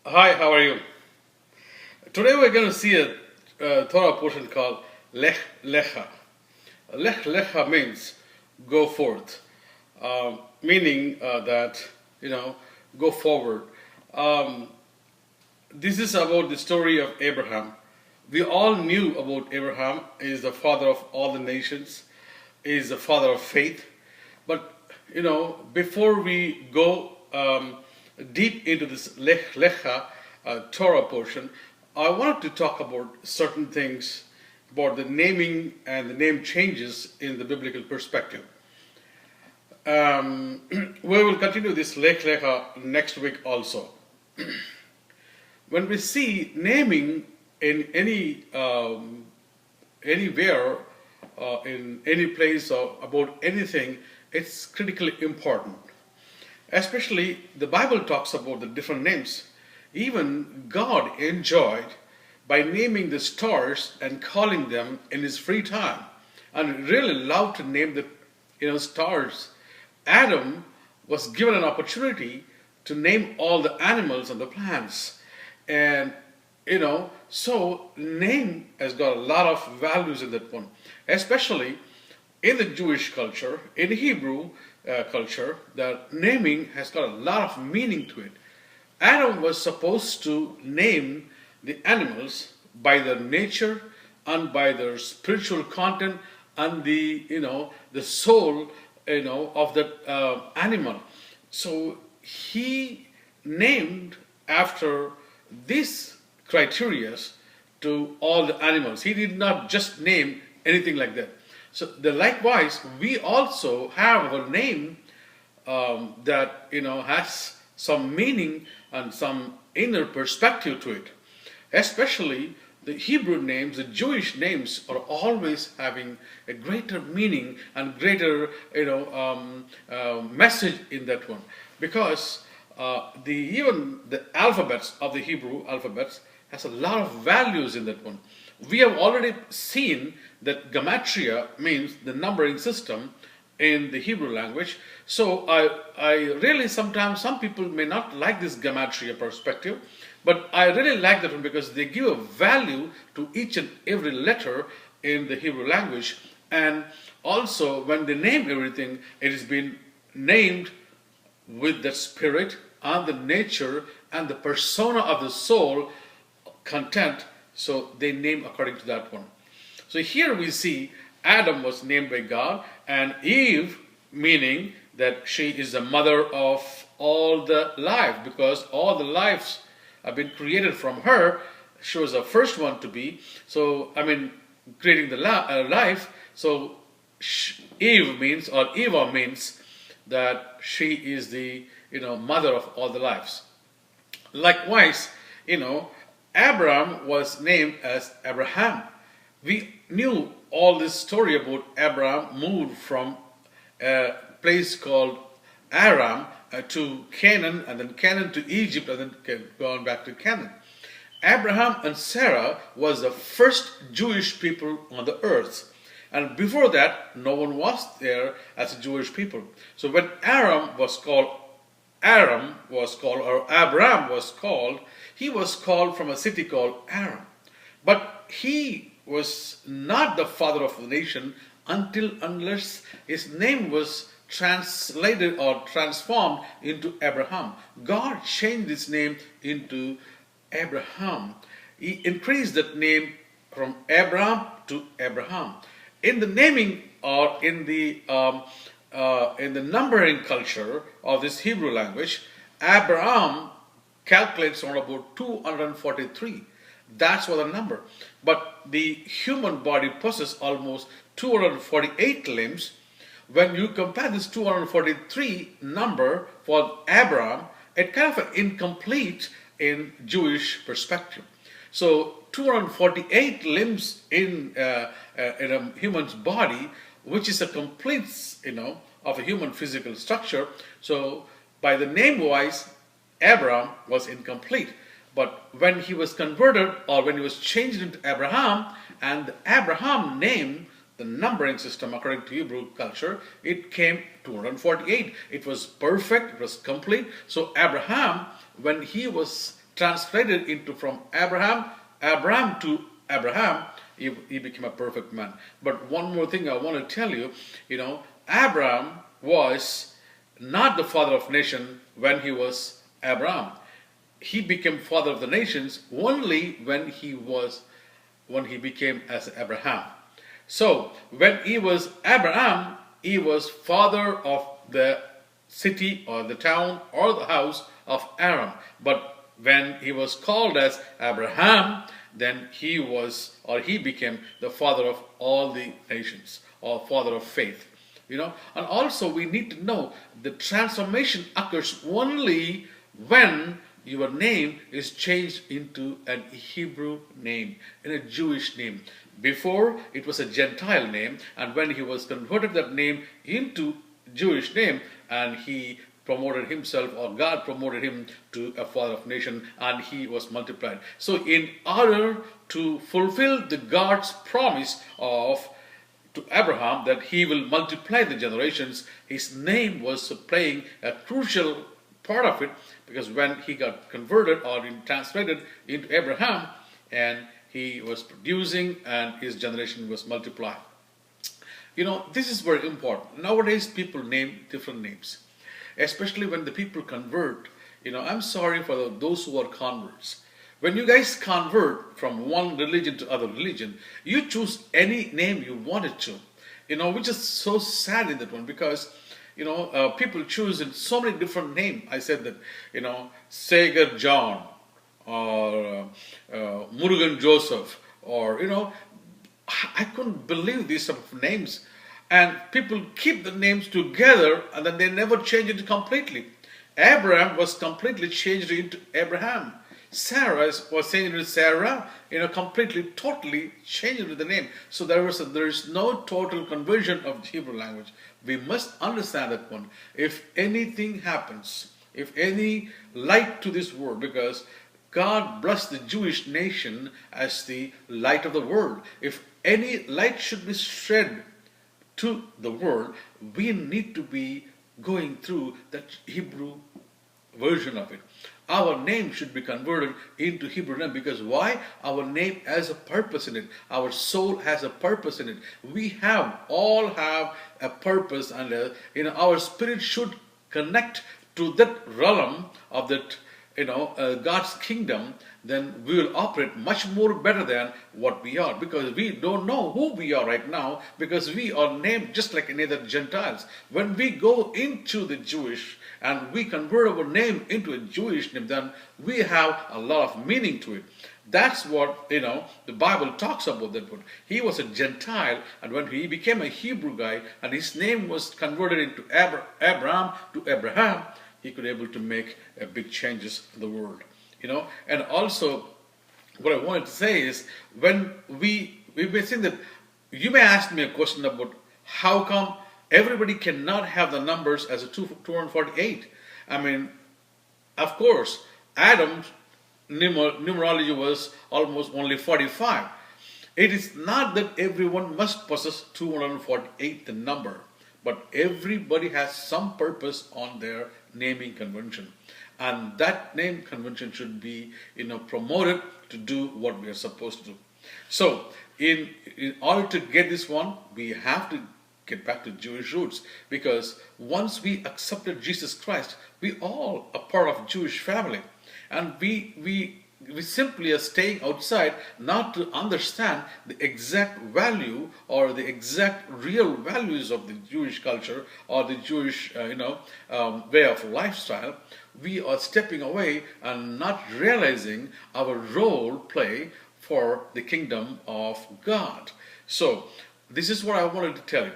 Hi, how are you? Today we're going to see a Torah portion called Lekh Lekha. Lekh Lekha means go forth, meaning that, go forward. Um, this is about the story of Abraham. We all knew about Abraham. He is the father of all the nations. He is the father of faith. But before we go deep into this Lekh Lecha Torah portion, I wanted to talk about certain things about the naming and the name changes in the biblical perspective. We will continue this Lekh Lecha next week also. When we see naming in anywhere, in any place or about anything, it's critically important. Especially the Bible talks about the different names. Even God enjoyed by naming the stars and calling them in his free time, and really loved to name the stars. Adam was given an opportunity to name all the animals and the plants, and so name has got a lot of values in that one, especially in the Jewish culture, in Hebrew culture, that naming has got a lot of meaning to it. Adam was supposed to name the animals by their nature and by their spiritual content and the soul of that animal. So he named after these criteria to all the animals. He did not just name anything like that. So likewise, we also have a name that has some meaning and some inner perspective to it. Especially the Hebrew names, the Jewish names, are always having a greater meaning and greater message in that one, because even the alphabets of the Hebrew alphabets has a lot of values in that one. We have already seen that gematria means the numbering system in the Hebrew language. So I really, sometimes some people may not like this gematria perspective, but I really like that one because they give a value to each and every letter in the Hebrew language. And also when they name everything, it has been named with the spirit and the nature and the persona of the soul content. So they name according to that one. So here we see Adam was named by God, and Eve, meaning that she is the mother of all the life, because all the lives have been created from her. She was the first one to be. So, creating the life. So Eve means, or Eva means, that she is the mother of all the lives. Likewise, Abraham was named as Abraham. We knew all this story about Abraham moved from a place called Aram to Canaan, and then Canaan to Egypt, and then gone back to Canaan. Abraham and Sarah was the first Jewish people on the earth. And before that, no one was there as a Jewish people. So when Abraham was called, he was called from a city called Aram. But he was not the father of the nation unless his name was translated or transformed into Abraham. God changed his name into Abraham. He increased that name from Abraham to Abraham. In the naming, or in the numbering culture of this Hebrew language, Abraham calculates on about 243. That's what the number. But the human body possesses almost 248 limbs. When you compare this 243 number for Abraham, it kind of incomplete in Jewish perspective. So 248 limbs in a human's body, which is a complete, of a human physical structure. So by the name wise, Abraham was incomplete. But when he was converted, or when he was changed into Abraham, and the Abraham name, the numbering system according to Hebrew culture, it came 248. It was perfect, it was complete. So Abraham, when he was translated into from Abraham to Abraham, he became a perfect man. But one more thing I want to tell you, Abraham was not the father of nation when he was Abraham. He became father of the nations only when he became as Abraham. So when he was Abraham, he was father of the city or the town or the house of Aram. But when he was called as Abraham, then he became the father of all the nations, or father of faith. And also we need to know the transformation occurs only when your name is changed into a Hebrew name, in a Jewish name. Before it was a Gentile name, and when he was converted that name into Jewish name, and he promoted himself, or God promoted him to a father of nation, and he was multiplied. So in order to fulfill the God's promise to Abraham that he will multiply the generations, his name was playing a crucial part of it, because when he got converted or translated into Abraham, and he was producing and his generation was multiplied. This is very important. Nowadays people name different names, especially when the people convert. I'm sorry for those who are converts. When you guys convert from one religion to other religion, you choose any name you wanted to, which is so sad in that one, because people choose in so many different names. I said that, Sagar John, or Murugan Joseph, or, I couldn't believe these sort of names. And people keep the names together and then they never change it completely. Abraham was completely changed into Abraham. Sarah was changed into Sarah, completely, totally changed into the name. So there is no total conversion of the Hebrew language. We must understand that one. If anything happens, if any light to this world, because God blessed the Jewish nation as the light of the world. If any light should be shed to the world, we need to be going through that Hebrew version of it. Our name should be converted into Hebrew name, because why? Our name has a purpose in it. Our soul has a purpose in it. We all have a purpose, and our spirit should connect to that realm of that God's kingdom. Then we will operate much more better than what we are, because we don't know who we are right now, because we are named just like any other Gentiles. When we go into the Jewish and we convert our name into a Jewish name, then we have a lot of meaning to it. That's what the Bible talks about. That one. He was a Gentile, and when he became a Hebrew guy and his name was converted into Abraham to Abraham, he could able to make big changes in the world. And also what I wanted to say is, when we may think that, you may ask me a question about how come everybody cannot have the numbers as a 248. I mean, of course, Adam's numerology was almost only 45. It is not that everyone must possess 248, the number, but everybody has some purpose on their naming convention. And that name convention should be promoted to do what we are supposed to do. So in order to get this one, we have to get back to Jewish roots, because once we accepted Jesus Christ, we all are part of Jewish family, and we simply are staying outside not to understand the exact value or the exact real values of the Jewish culture or the Jewish way of lifestyle. We are stepping away and not realizing our role play for the kingdom of God. So this is what I wanted to tell you.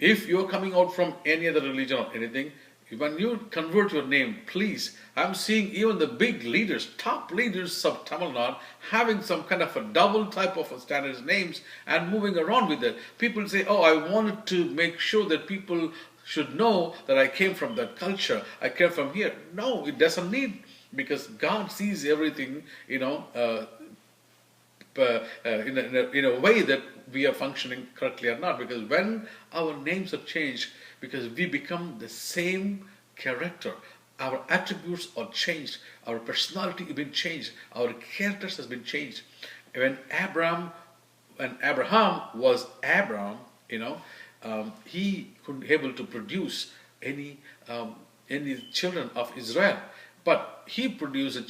If you're coming out from any other religion or anything, when you convert your name, please, I'm seeing even the big leaders, top leaders of Tamil Nadu, having some kind of a double type of a standard names and moving around with it. People say, oh, I wanted to make sure that people should know that I came from that culture, I came from here. No, it doesn't need, because God sees everything, in a way that we are functioning correctly or not. Because when our names are changed, because we become the same character. our attributes are changed, our personality has been changed, our characters has been changed. When Abraham was Abraham, he couldn't able to produce any any children of Israel, but he produced a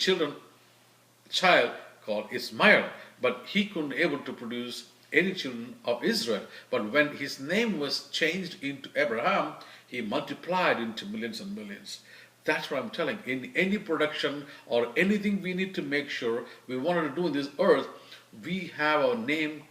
child called Ismail, but he couldn't able to produce any children of Israel. But when his name was changed into Abraham, he multiplied into millions and millions. That's what I'm telling. In any production or anything we need to make sure we wanted to do in this earth, we have our name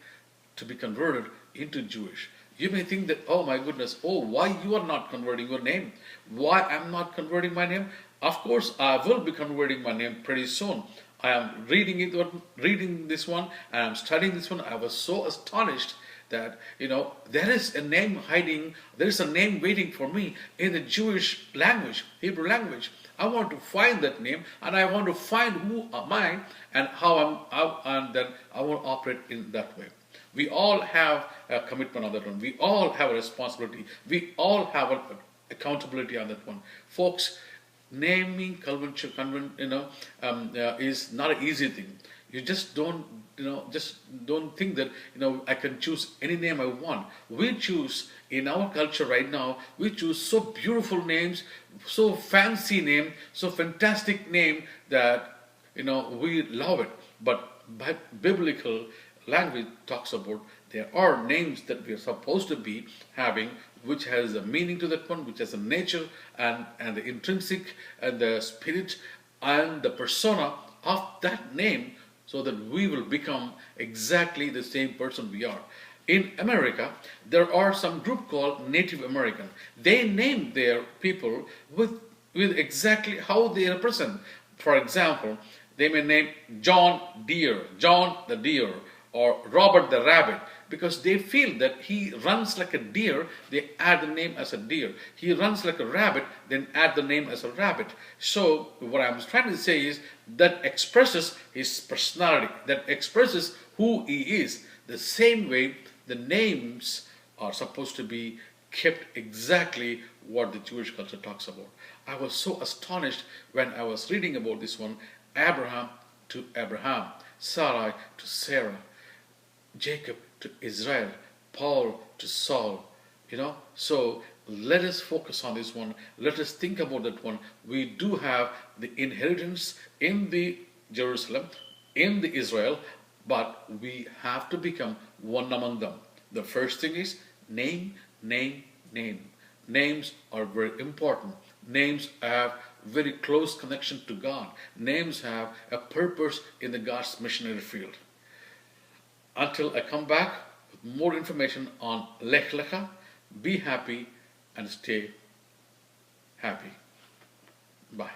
to be converted into Jewish. You may think that, oh my goodness, oh, why you are not converting your name? Why I'm not converting my name? Of course, I will be converting my name pretty soon. I am reading this one, and I'm studying this one. I was so astonished that there is a name hiding, there is a name waiting for me in the Jewish language, Hebrew language. I want to find that name, and I want to find who am I and and then I want to operate in that way. We all have a commitment on that one. We all have a responsibility. We all have an accountability on that one, folks. Naming convention, is not an easy thing. You just don't think that I can choose any name I want. We choose in our culture right now. We choose so beautiful names, so fancy name, so fantastic name that we love it. But biblical language talks about there are names that we are supposed to be having, which has a meaning to that one, which has a nature and the intrinsic and the spirit and the persona of that name, so that we will become exactly the same person we are. In America, there are some group called Native American. They name their people with exactly how they represent. For example, they may name John Deere, John the Deer, or Robert the Rabbit, because they feel that he runs like a deer, they add the name as a deer. He runs like a rabbit, then add the name as a rabbit. So what I'm trying to say is that expresses his personality, that expresses who he is. The same way the names are supposed to be kept exactly what the Jewish culture talks about. I was so astonished when I was reading about this one. Abraham to Abraham, Sarai to Sarah, Jacob to Israel, Paul to Saul. So let us focus on this one. Let us think about that one. We do have the inheritance in the Jerusalem, in the Israel, but we have to become one among them. The first thing is name, name, name. Names are very important. Names have very close connection to God. Names have a purpose in the God's missionary field. Until I come back with more information on Lekh Lekha, be happy and stay happy. Bye.